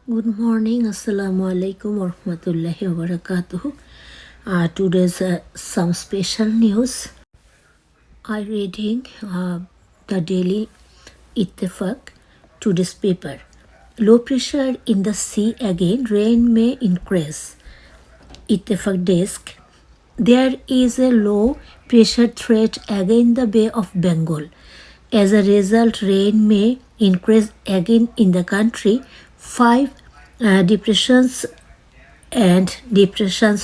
Good morning, Assalamu alaikum warahmatullahi wabarakatuh. Today's some special news. I reading the Dailyittefaq today's paper. Low pressure in the sea again, rain may increase. Ittefaq desk. There is a low pressure threat again the Bay of Bengal. As a result, rain may increase again in the country. Five depressions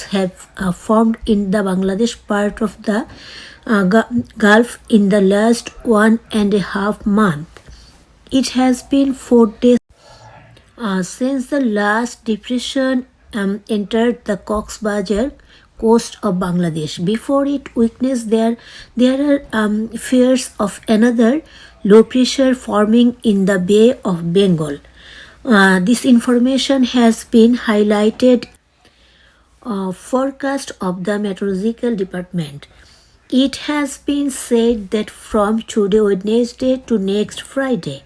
have formed in the Bangladesh part of the Gulf in the last 1.5 months. It has been 4 days since the last depression entered the Cox's Bazar coast of Bangladesh. Before it weakness, there are fears of another low pressure forming in the Bay of Bengal. This information has been highlighted forecast of the meteorological department. It has been said that from today Wednesday to next Friday,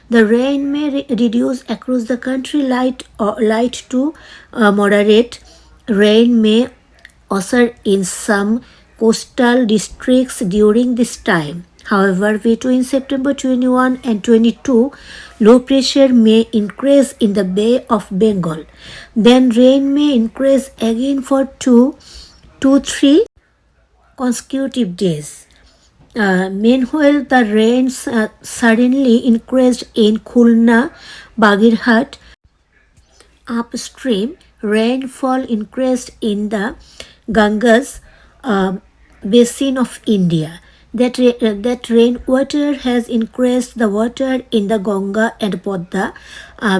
the rain may reduce across the country. Light to moderate rain may occur in some coastal districts during this time. However, between September 21 and 22, low pressure may increase in the Bay of Bengal. Then rain may increase again for 3 consecutive days. Meanwhile, the rains suddenly increased in Khulna, Bagirhat. Upstream, rainfall increased in the Ganges basin of India. That rainwater has increased the water in the Ganga and Podda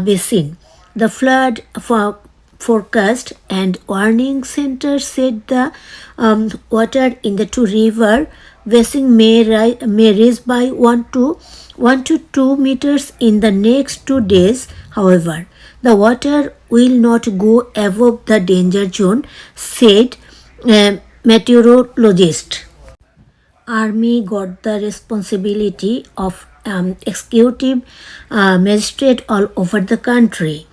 basin. The flood forecast and warning center said the water in the two river basin may rise by 1 to 2 meters in the next 2 days. However, the water will not go above the danger zone, said meteorologist. Army got the responsibility of executive magistrate all over the country.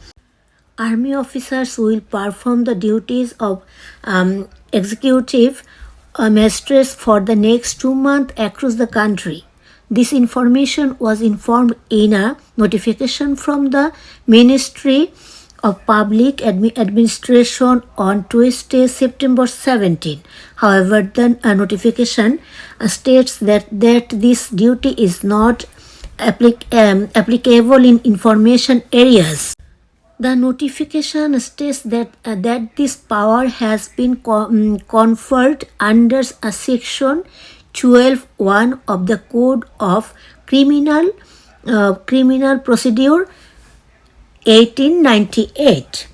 Army officers will perform the duties of executive magistrates for the next 2 months across the country. This information was informed in a notification from the Ministry of Public Administration on Tuesday, September 17. However, the notification states that this duty is not applicable in information areas. The notification states that this power has been conferred under a section 12(1) of the Code of Criminal Procedure 1898.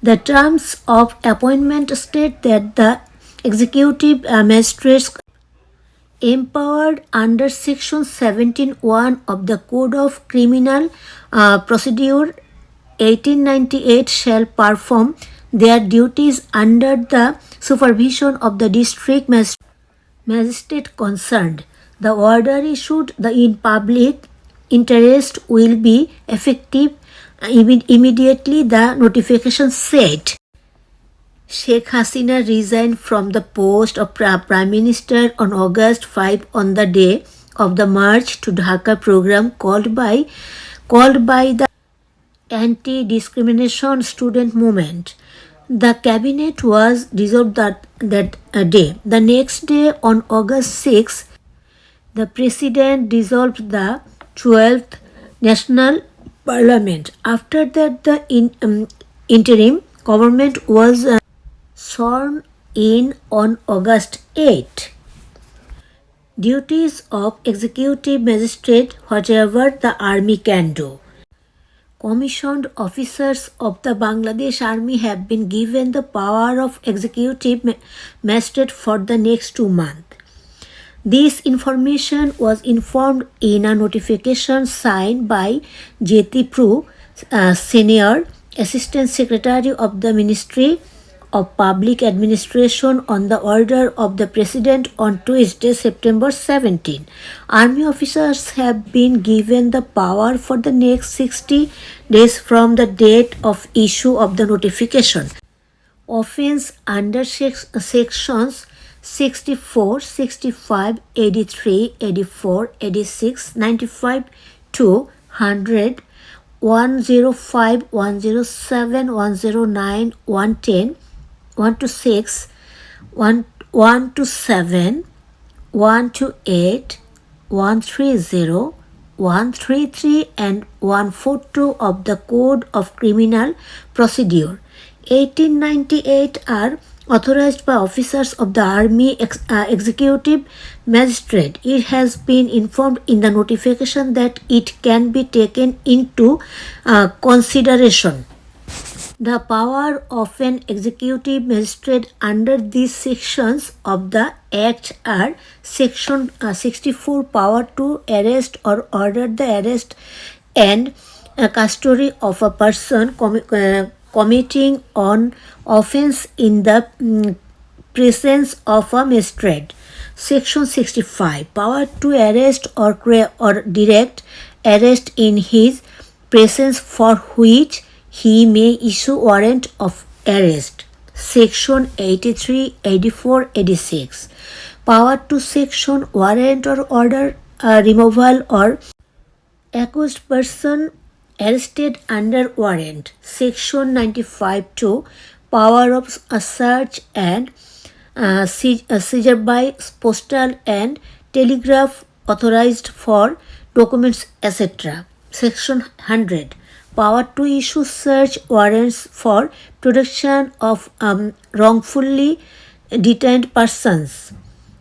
The terms of appointment state that the executive magistrates empowered under section 17(1) of the Code of Criminal Procedure 1898 shall perform their duties under the supervision of the district magistrate concerned. The order issued in public interest will be effective immediately, the notification said. Sheikh Hasina resigned from the post of Prime Minister on August 5 on the day of the March to Dhaka program called by the Anti-Discrimination Student Movement. The cabinet was dissolved that day. The next day, on August 6, the president dissolved the 12th National Parliament. After that, the interim government was sworn in on August 8. Duties of executive magistrate, whatever the army can do. Commissioned officers of the Bangladesh Army have been given the power of executive magistrate for the next 2 months. This information was informed in a notification signed by J.T. Prue, Senior Assistant Secretary of the Ministry of Public Administration on the order of the President on Tuesday, September 17. Army officers have been given the power for the next 60 days from the date of issue of the notification. Offense under sections 64, 65, 83, 84, 86, 95 to 100, 105, 107, 109, 110, 1 to 6, 1 to 7, 1 to 8, 130, 133 and 142 of the Code of Criminal Procedure. 1898 are authorized by officers of the Army Executive Magistrate. It has been informed in the notification that it can be taken into consideration. The power of an executive magistrate under these sections of the Act are Section 64, power to arrest or order the arrest and custody of a person committing an offense in the presence of a magistrate. Section 65, power to arrest or direct arrest in his presence for which he may issue warrant of arrest. Section 83, 84, 86, power to sanction warrant or order removal or accused person arrested under warrant. Section 95 2, power of a search and seizure by postal and telegraph authorized for documents, etc. Section 100, power to issue search warrants for protection of wrongfully detained persons.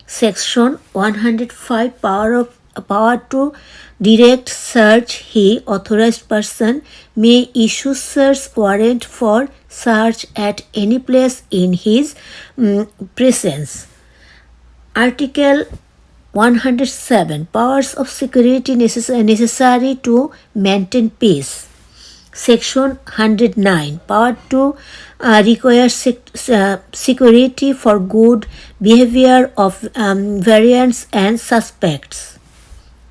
Section 105, power to direct search. He authorized person may issue search warrant for search at any place in his presence. Article 107, powers of security necessary to maintain peace. Section 109, power to require security for good behavior of variants and suspects.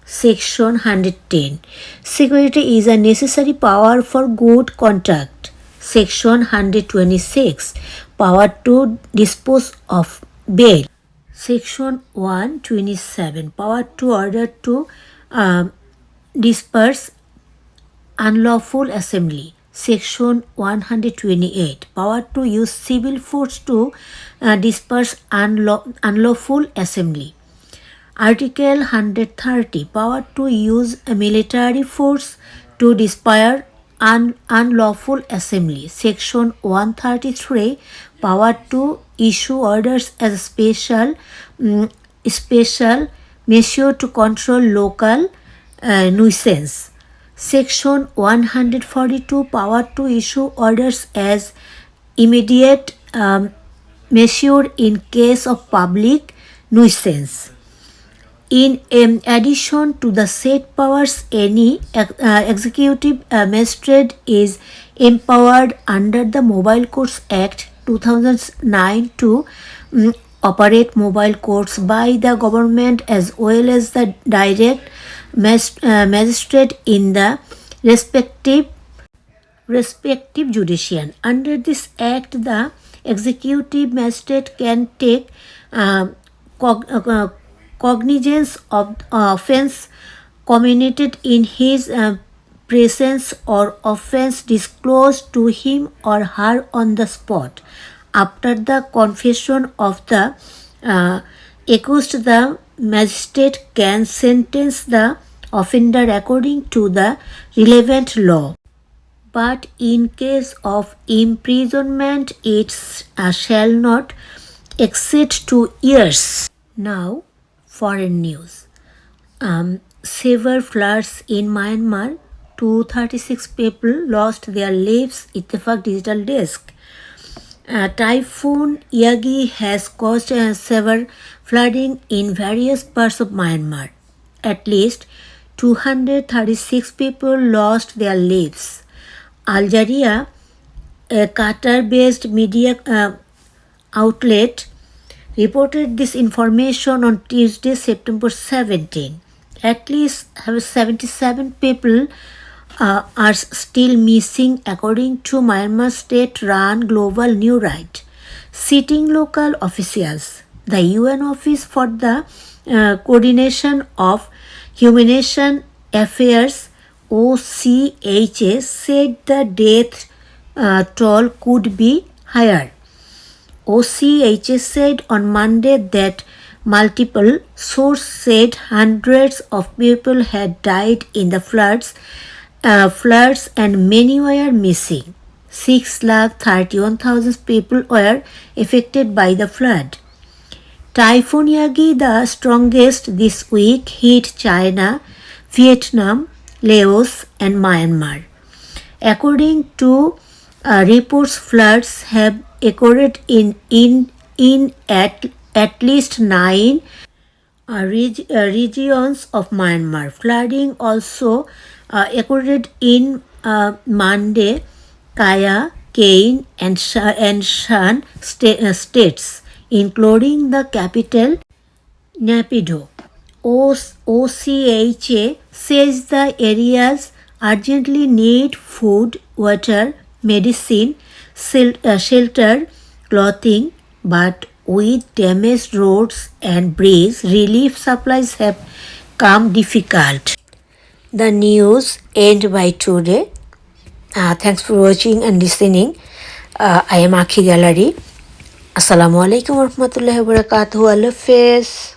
Section 110, security is a necessary power for good conduct. Section 126, power to dispose of bail. Section 127, power to order to disperse unlawful assembly. Section 128, power to use civil force to disperse unlawful assembly. Article 130, power to use a military force to disperse unlawful assembly. Section 133, power to issue orders as a special measure to control local nuisance. Section 142, power to issue orders as immediate measure in case of public nuisance. In addition to the said powers, any executive magistrate is empowered under the Mobile Courts Act 2009 to operate mobile courts by the government as well as the direct magistrate in the respective jurisdiction. Under this act, the executive magistrate can take cognizance of offence committed in his presence or offence disclosed to him or her on the spot. After the confession of the accused, the magistrate can sentence the offender according to the relevant law. But in case of imprisonment, it shall not exceed 2 years. Now, foreign news. Severe floods in Myanmar. 236 people lost their lives. Ittifaq Digital Desk. Typhoon Yagi has caused severe flooding in various parts of Myanmar. At least 236 people lost their lives. Al Jazeera, a Qatar-based media outlet reported this information on Tuesday, September 17. At least 77 people are still missing, according to Myanmar state-run Global New Right, citing local officials. The UN Office for the Coordination of Humanitarian Affairs (OCHA) said the death toll could be higher. OCHA said on Monday that multiple sources said hundreds of people had died in the floods and many were missing. 631,000 people were affected by the flood. Typhoon Yagi, the strongest this week, hit China, Vietnam, Laos, and Myanmar. According to reports, floods have occurred in at least 9 regions of Myanmar. Flooding also occurred in Mande, Kaya, Kayin, and Shan states, including the capital, Naypyidaw. OCHA says the areas urgently need food, water, medicine, shelter, clothing, but with damaged roads and bridges, relief supplies have come difficult. The news ends by today. Thanks for watching and listening. I am Akhi Gallery. Assalamu alaikum warahmatullahi wabarakatuh. Allah Hafiz.